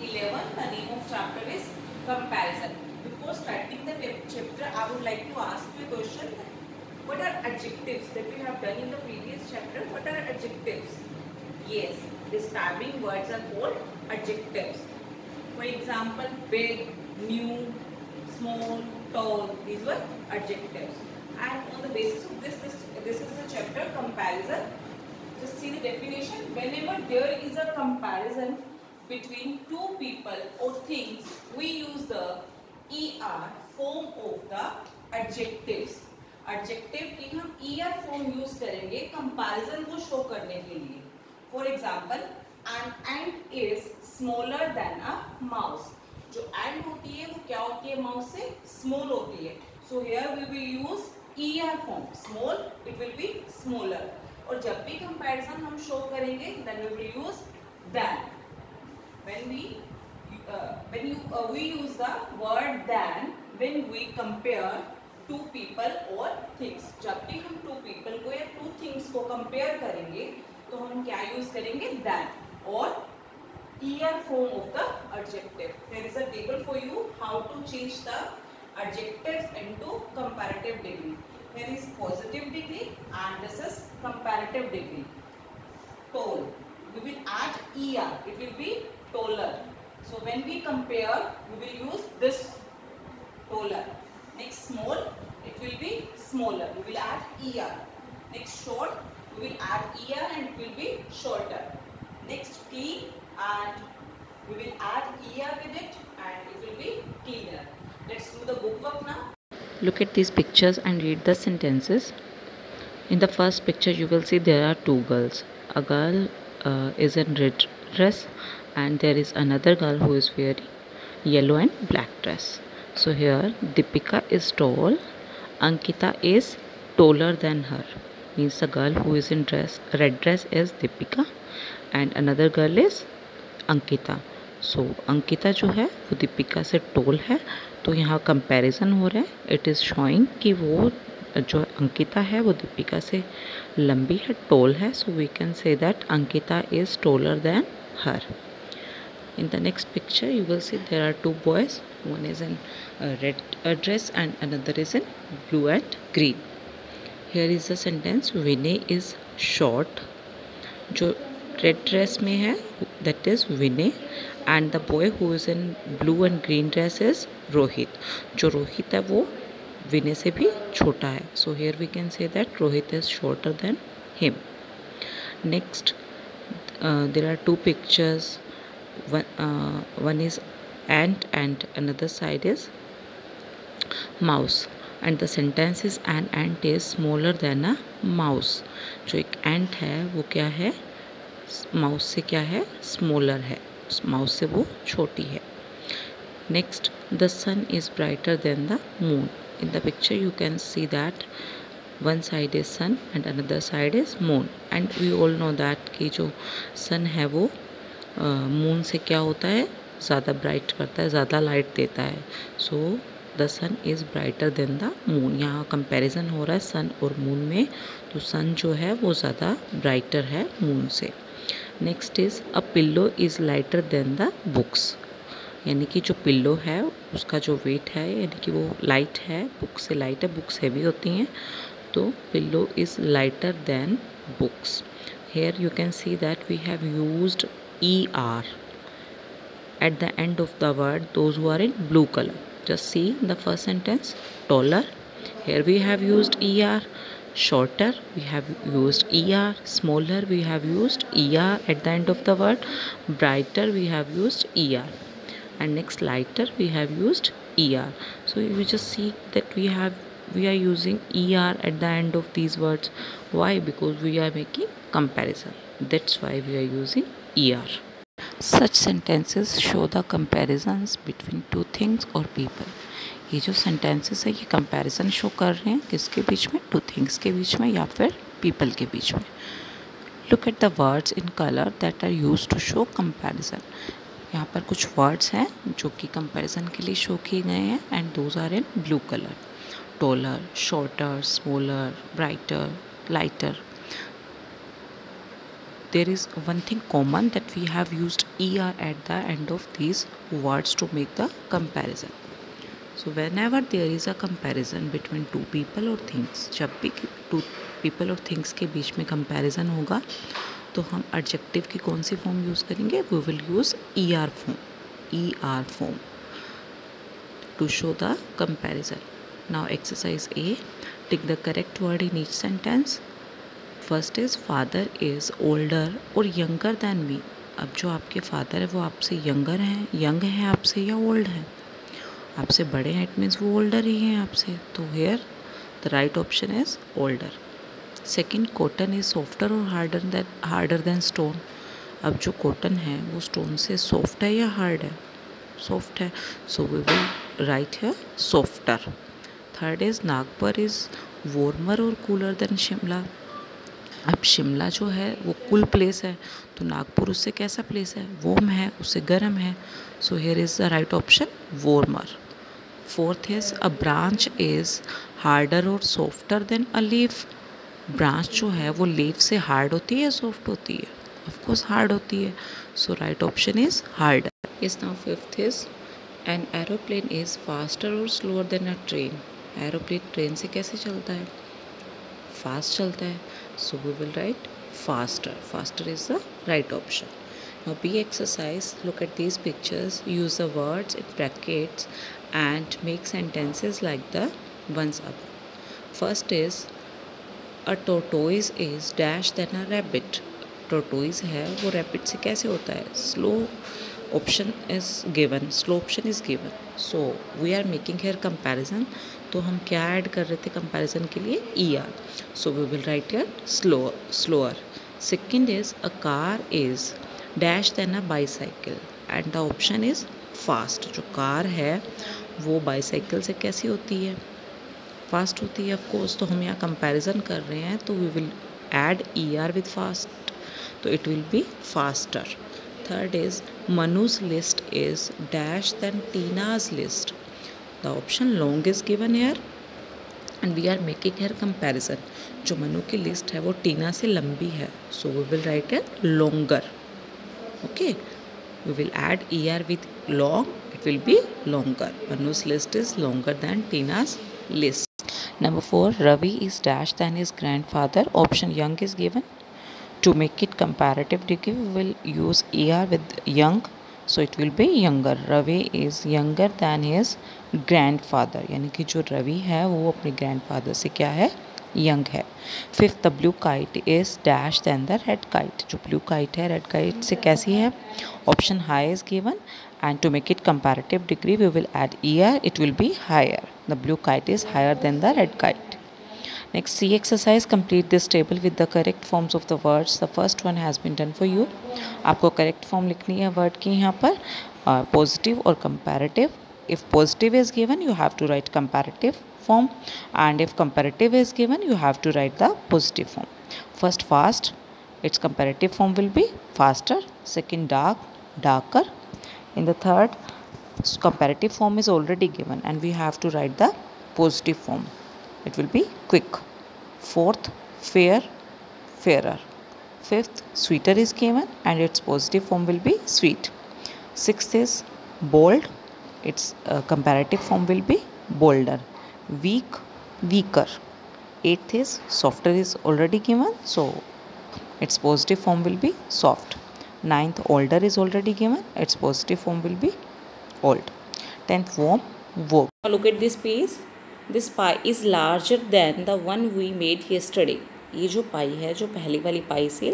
11. The name of chapter is comparison. Before starting the chapter, I would like to ask you a question. What are adjectives that we have done in the previous chapter? What are adjectives? Yes, describing words are called adjectives. For example, big, new, small, tall. These were adjectives. And on the basis of this is the chapter comparison. Just see the definition. Whenever there is a comparison between two people or things, we use the ER form of the adjectives. Adjective की हम ER form use करेंगे comparison को show करने के लिए. For example, an ant is smaller than a mouse. जो एंट होती है वो क्या होती है? माउस से स्मॉल होती है. So here we will use ER form. Small, it will be smaller. और जब भी कंपैरिजन हम शो करेंगे then we will use than. we use the word than when we compare two people or things. जब भी हम two people को या two things को compare करेंगे तो हम क्या use करेंगे? than और ER form of the adjective. There is a table for you how to change the adjectives into comparative degree. Here is positive degree and this is comparative degree. Tall, we will add ER, it will be taller. So when we compare, we will use this taller. Next small, it will be smaller. We will add ER. Next short, we will add ER and it will be shorter. Next clean, and we will add ER with it and it will be cleaner. Let's do the book work now. Look at these pictures and read the sentences. In the first picture, you will see there are two girls. A girl is in red dress and there is another girl who is wearing yellow and black dress. So here Deepika is tall, Ankita is taller than her. Means the girl who is in red dress is Deepika and another girl is Ankita. So Ankita जो है वो दीपिका से toll है, तो यहाँ comparison हो रहा है. इट इज़ शोइंग कि वो जो अंकिता है वो दीपिका से लंबी है, टोल है. So we can say that Ankita is taller than her. In the next picture, you will see there are two boys. One is in a red dress and another is in blue and green. Here is the sentence, Vinay is short. जो red dress में है that is Vinay and the boy who is in blue and green dress is Rohit. जो रोहित है वो विनय से भी छोटा है. So here we can say that Rohit is shorter than him. Next, there are two pictures. One is ant and another side is mouse. And the sentence is an ant is smaller than a mouse. जो एक ant है वो क्या है? Mouse से क्या है? Smaller है. माउस से वो छोटी है. Next, the sun is brighter than the moon. In the picture you can see that one side is sun and another side is moon. And we all know that कि जो sun है वो moon से क्या होता है? ज़्यादा bright करता है, ज़्यादा लाइट देता है. So the sun is brighter than the moon. यहाँ कंपैरिजन हो रहा है सन और मून में, तो सन जो है वो ज़्यादा ब्राइटर है मून से. Next is a pillow is lighter then the books. यानी कि जो पिल्लो है उसका जो वेट है यानी कि वो लाइट है, बुक से लाइट है, बुक्स हैवी होती हैं. तो pillow is lighter than books. Here you can see that we have used ER at the end of the word, those who are in blue color. Just see the first sentence, taller. Here we have used ER. Shorter, we have used ER. Smaller, we have used ER at the end of the word. Brighter, we have used ER. And next, lighter, we have used ER. So you just see that we are using ER at the end of these words. Why? Because we are making comparison. That's why we are using ER. Such sentences show the comparisons between two things or people. ये जो sentences है ये comparison show कर रहे हैं किसके बीच में? two things के बीच में या फिर people के बीच में. Look at the words in color that are used to show comparison. यहाँ पर कुछ words हैं जो कि comparison के लिए show किए गए हैं and those are in blue color. Taller, shorter, smaller, brighter, lighter. there is one thing common that we have used er at the end of these words to make the comparison. So whenever there is a comparison between two people or things, जब भी two people और things के बीच में comparison होगा तो हम adjective की कौन सी form use करेंगे? We will use er form to show the comparison. Now exercise A, take the correct word in each sentence. First is father is older or younger than me. अब जो आपके father है वो आपसे younger हैं, young हैं आपसे या ओल्ड हैं? आपसे बड़े हैं, इट मीन्स वो ओल्डर ही हैं आपसे, तो here the right option is older. Second, cotton is softer और हार्डर देन स्टोन. अब जो कॉटन है वो स्टोन से सॉफ्ट है या हार्ड है? सॉफ्ट है, so we will write here softer. Third is Nagpur is warmer और कूलर देन शिमला. अब शिमला जो है वो कूल प्लेस है, तो नागपुर उससे कैसा प्लेस है? वार्म है, उससे गर्म है, so here is the right option warmer. Fourth is a branch is harder और softer than a leaf. Branch जो है वो लीफ से हार्ड होती है या सॉफ्ट होती है? ऑफ कोर्स हार्ड होती है, so right option is harder. इस now fifth is an aeroplane is faster और slower than a train. Aeroplane train से कैसे चलता है? फास्ट चलता है, so we will write faster. Faster is the right option. Now B exercise, look at these pictures, use the words in brackets and make sentences like the ones above. First is a tortoise is dash than a rabbit. Tortoise है वो rabbit से कैसे होता है? Slow option is given, slow option is given, so we are making here comparison. तो हम क्या add कर रहे थे कंपैरिजन के लिए? er, so we will write here slower. Second is a car is dash than a bicycle and the option is fast. जो car है वो बाईसाइकिल से कैसी होती है? फास्ट होती है ऑफ कोर्स. तो हम यहाँ कंपैरिजन कर रहे हैं तो we will add er with fast, तो it will be faster. Third is Manu's list is dash than Tina's list. The option long is given here and we are making here comparison. जो मनु की list है वो टीना से लंबी है, so we will write it longer. Okay, we will add er with long, it will be longer. Manu's list is longer than Tina's list. Number 4, Ravi is dash than his grandfather. Option young is given. To make it comparative degree, we will use er with young, so it will be younger. Ravi is younger than his grandfather, यानी कि जो रवि है वो अपने grandfather से क्या है? young है. Fifth, the blue kite is dash than the red kite. जो blue kite है red kite से कैसी है? Option high is given and to make it comparative degree we will add er, it will be higher. The blue kite is higher than the red kite. Next C exercise, complete this table with the correct forms of the words. The first one has been done for you. आपको correct form लिखनी है word की यहाँ पर, positive और comparative. If positive is given, you have to write comparative form, and if comparative is given, you have to write the positive form. First fast, its comparative form will be faster. Second dark, darker. In the third, comparative form is already given, and we have to write the positive form. It will be quick. Fourth, fair, fairer. Fifth, sweeter is given and its positive form will be sweet. Sixth is bold, its comparative form will be bolder. Weak, weaker. Eighth is softer is already given, so its positive form will be soft. Ninth, older is already given, its positive form will be old. 10th, warm, warm. Now look at this piece. This pie is larger than the one we made yesterday. ये जो पाई है, जो पहली वाली पाई से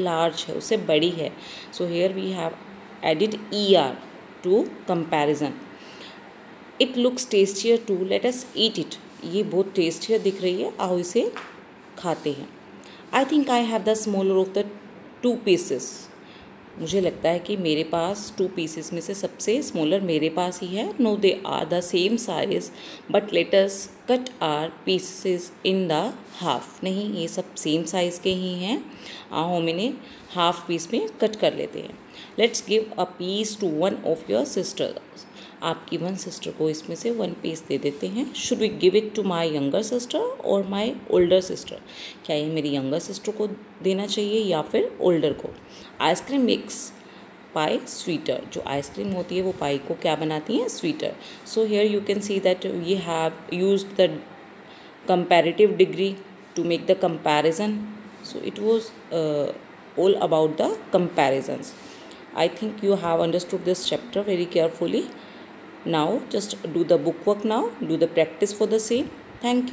large है, उससे बड़ी है. So here we have added er to comparison. It looks tastier too. Let us eat it. ये बहुत tastier दिख रही है, आओ इसे खाते हैं. I think I have the smaller of the two pieces. मुझे लगता है कि मेरे पास 2 पीसेस में से सबसे स्मॉलर मेरे पास ही है. No they are the same size but let us cut our pieces in the half. नहीं, ये सब सेम साइज़ के ही हैं, आओ हम इन्हें हाफ पीस में कट कर लेते हैं. Let's give a piece to one of your sisters. आपकी वन सिस्टर को इसमें से 1 पीस दे देते हैं. Should we give it to my younger sister और माई ओल्डर सिस्टर? क्या ये मेरी यंगर सिस्टर को देना चाहिए या फिर ओल्डर को? Ice cream makes pie sweeter. जो आइसक्रीम होती है वो पाई को क्या बनाती है? Sweeter. So here you can see that we have used the comparative degree to make the comparison. So it was all about the comparisons. I think you have understood this chapter very carefully. Now just do the book work now, do the practice for the same. Thank you.